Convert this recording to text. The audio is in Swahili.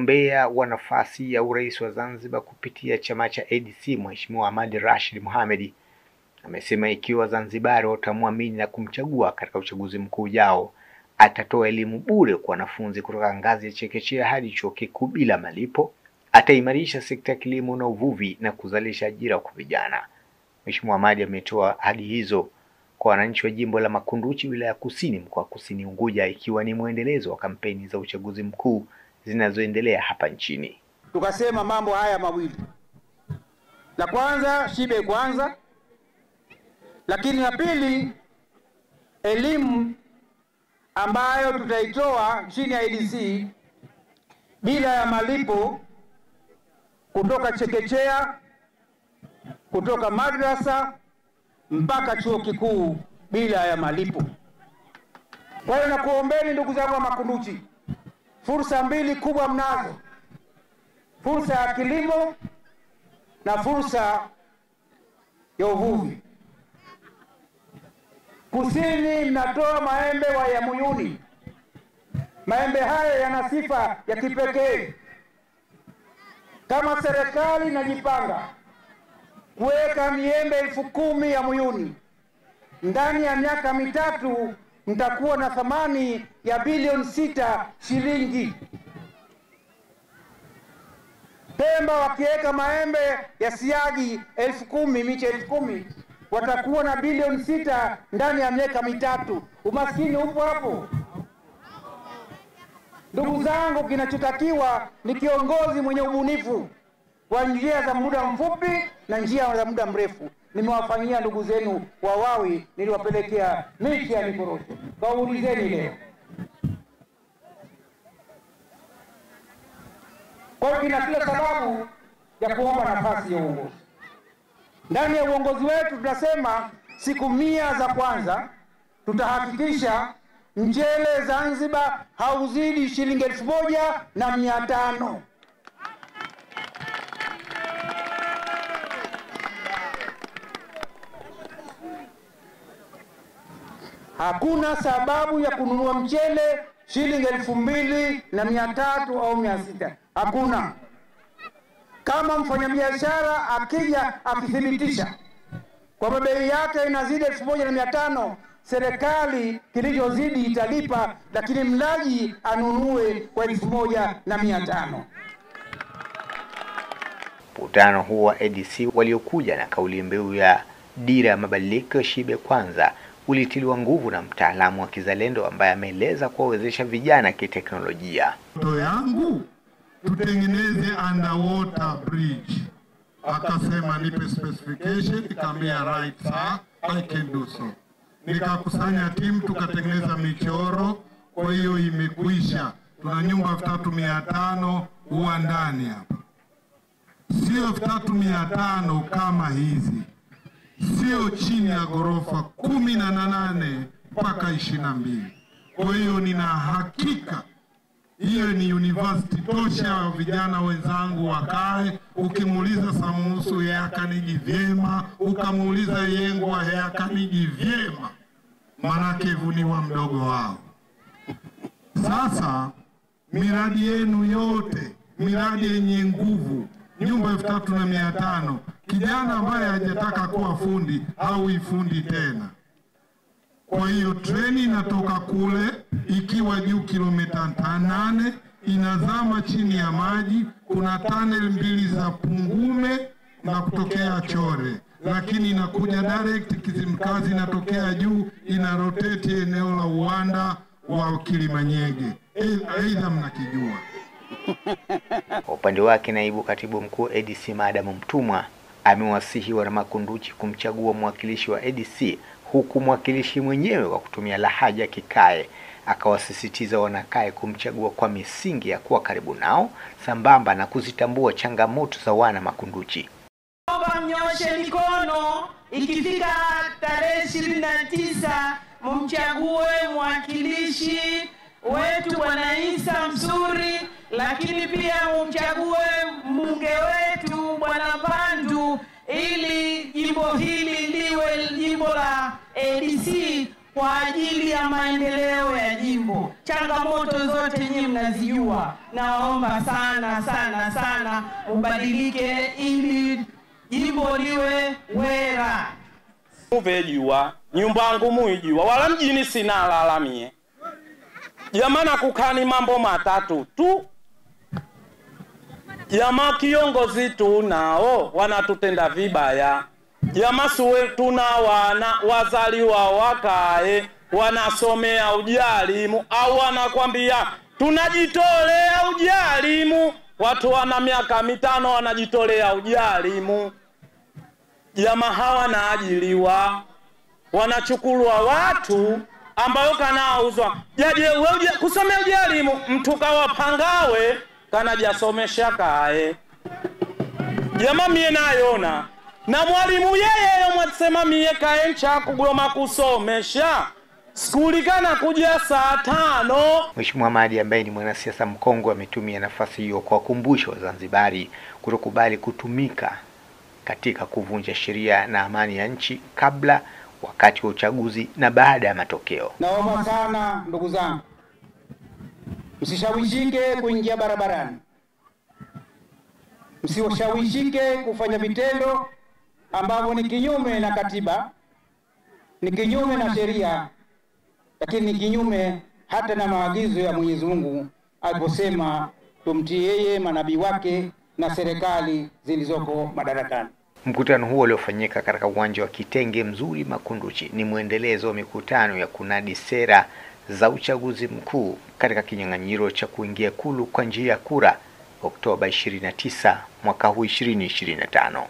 Mgombea wa nafasi ya urais wa Zanzibar kupitia chama cha ADC Mheshimiwa Ahmad Rashid Mohamed amesema ikiwa Zanzibar watamwamini na kumchagua katika uchaguzi mkuu ujao, atatoa elimu bure kwa wanafunzi kutoka ngazi ya chekechea hadi chuo kikuu bila malipo, ataimarisha sekta ya kilimo na uvuvi na kuzalisha ajira kwa vijana. Mheshimiwa Ahmad ametoa ahadi hizo kwa wananchi wa jimbo la Makunduchi, wilaya Kusini, mkoa wa Kusini Unguja, ikiwa ni mwendelezo wa kampeni za uchaguzi mkuu zinazoendelea hapa nchini. Tukasema mambo haya mawili. La kwanza, shibe kwanza, lakini la pili, elimu ambayo tutaitoa chini ya ADC bila ya malipo, kutoka chekechea, kutoka madrasa mpaka chuo kikuu bila ya malipo. Kwa hiyo nakuombeni ndugu zangu wa Makunduchi, fursa mbili kubwa mnazo: fursa ya kilimo na fursa ya uvuvi. Kusini mnatoa maembe wa Yamuyuni. Maembe haya yana sifa ya kipekee. Kama serikali inajipanga kuweka miembe 10,000 ya Yamuyuni, ndani ya miaka mitatu mtakuwa na thamani ya bilioni 6 shilingi. Pemba wakiweka maembe ya siagi 10,000, miche 10,000, watakuwa na bilioni 6 ndani ya miaka mitatu. Umaskini upo hapo. Ndugu zangu, kinachotakiwa ni kiongozi mwenye ubunifu wa njia za muda mfupi na njia za muda mrefu. Nimewafanyia ndugu zenu wa Wawi, niliwapelekea miti ya mikorosho. Kaulizeni leo. Kwa hiyo kina kila sababu ya kuomba nafasi ya uongozi. Ndani ya uongozi wetu tunasema siku 100 za kwanza tutahakikisha mchele Zanzibar hauzidi shilingi 1,500. Hakuna sababu ya kununua mchele shilingi 2,300 au 600. Hakuna. Kama mfanyabiashara akija akithibitisha kwa bei yake inazidi 1,500, serikali kilichozidi italipa, lakini mlaji anunue kwa 1,500. Mkutano huu wa ADC waliokuja na kauli mbiu ya dira ya mabadiliko shibe kwanza ulitiliwa nguvu na mtaalamu wa kizalendo ambaye ameeleza kuwawezesha vijana kiteknolojia. Ndoto yangu tutengeneze underwater bridge. Akasema nipe specification, nikamwambia right sir, I can do so. Nikakusanya timu tukatengeneza michoro, kwa hiyo imekwisha. Tuna nyumba 3,500 uwandani hapa. Sio 3,500 kama hizi. Sio chini ya ghorofa 18 mpaka 22. Kwa hiyo nina hakika hiyo ni university tosha. Vijana wenzangu wakae, ukimuuliza Samusu yakaniji vyema, ukamuuliza Yengwa yakaniji vyema, manake vuniwa mdogo wao. Sasa miradi yenu yote, miradi yenye nguvu, nyumba 3,500, kijana ambaye hajataka kuwa fundi au ifundi tena. Kwa hiyo treni inatoka kule ikiwa juu kilomita 8, inazama chini ya maji, kuna tunnel 2 za Pungume na kutokea Chore, lakini inakuja direct Kizimkazi, inatokea juu, ina rotate eneo la uwanda wa Kilimanyege. Aidha mnakijua. Kwa upande wake, naibu katibu mkuu ADC Maadamu Mtumwa amewasihi wana Makunduchi kumchagua mwakilishi wa ADC, huku mwakilishi mwenyewe kwa kutumia lahaja Kikae akawasisitiza wanakae kumchagua kwa misingi ya kuwa karibu nao sambamba na kuzitambua changamoto za wana Makunduchi. Mnyoshe mikono, ikifika tarehe 29 mumchague mwakilishi wetu Bwana Isa Msuri, lakini pia mumchague mbunge wetu Bwana Pandu, ili jimbo hili liwe jimbo la ADC kwa ajili ya maendeleo ya jimbo. Changamoto zote nyinyi mnazijua. Naomba sana sana sana mubadilike ili jimbo liwe wera. Muvejua nyumba yangu muijua wala mjini sina lalamie. Jamana kukani mambo matatu tu. Jama kiongozi tu nao wanatutenda vibaya. Jama suwe tuna wazaliwa wakae wanasomea ujalimu au wanakwambia tunajitolea ujalimu. Watu wana miaka 5 wanajitolea ujalimu. Jama hawa naajiliwa wanachukulwa watu ambao kanauzwa jaje wewe kusomea ujalimu mtu kawapangawe kana jasomesha kae. Jama mie nayona na mwalimu yeye mwasema mie kaencha kugoma kusomesha skuli kana kuja saa 5. Mheshimiwa Hamadi ambaye ni mwanasiasa mkongwe ametumia nafasi hiyo kwa kukumbusha Wazanzibari kutokubali kutumika katika kuvunja sheria na amani ya nchi kabla, wakati wa uchaguzi na baada ya matokeo. Naomba sana ndugu zangu, msishawishike kuingia barabarani. Msiwashawishike kufanya vitendo ambavyo ni kinyume na katiba, ni kinyume na sheria, lakini ni kinyume hata na maagizo ya Mwenyezi Mungu aliposema tumtii yeye, manabii wake na serikali zilizoko madarakani. Mkutano huo uliofanyika katika uwanja wa Kitenge Mzuri Makunduchi ni mwendelezo wa mikutano ya kunadi sera za uchaguzi mkuu katika kinyang'anyiro cha kuingia Ikulu kwa njia ya kura Oktoba 29 mwaka huu 2025.